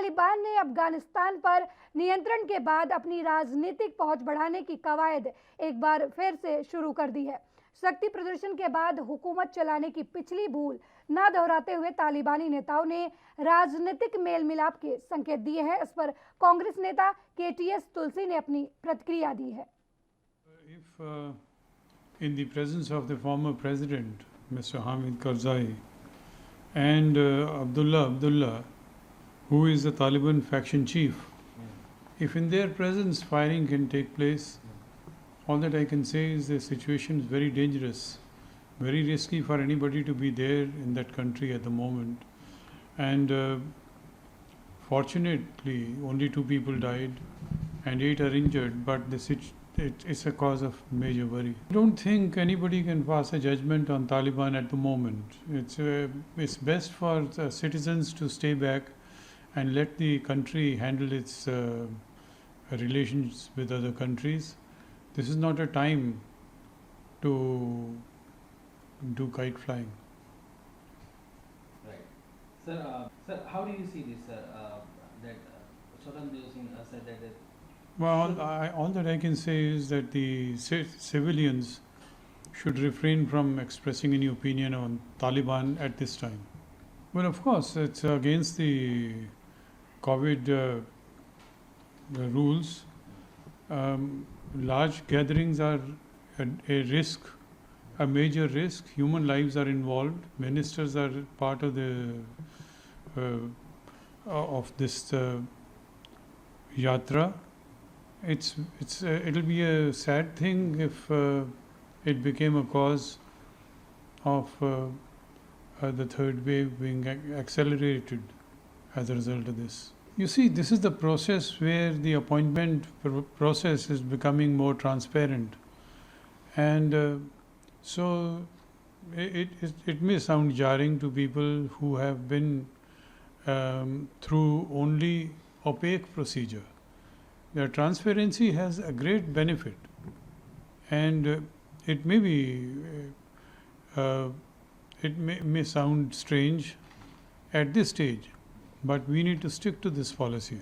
तालिबान ने अफगानिस्तान पर नियंत्रण के बाद अपनी राजनीतिक पहुंच बढ़ाने की कवायद एक बार फिर से शुरू कर दी है। शक्ति प्रदर्शन के बाद हुकूमत चलाने की पिछली भूल न दोहराते हुए तालिबानी नेताओं ने राजनीतिक मेल मिलाप के संकेत दिए हैं। इस पर कांग्रेस नेता केटीएस तुलसी ने अपनी प्रतिक्रिया दी है। In the presence of the former president, Mr. Hamid Karzai, and Abdullah, who is the Taliban faction chief, if in their presence firing can take place, all that I can say is the situation is very dangerous, very risky for anybody to be there in that country at the moment. And fortunately, only 2 people died and 8 are injured, but it's a cause of major worry. I don't think anybody can pass a judgment on Taliban at the moment. It's best for the citizens to stay back and let the country handle its relations with other countries. This is not a time to do kite flying. Right. Sir, how do you see this, sir? That Swatantra Singh said that. Well, all that I can say is that the civilians should refrain from expressing any opinion on Taliban at this time. Well, of course, it's against the COVID rules. Large gatherings are a risk, a major risk. Human lives are involved. Ministers are part of the of this yatra. It'll be a sad thing if it became a cause of the third wave being accelerated as a result of this. You see, this is the process where the appointment process is becoming more transparent, and so it may sound jarring to people who have been through only opaque procedure. The transparency has a great benefit, and it may be it may sound strange at this stage, but we need to stick to this policy.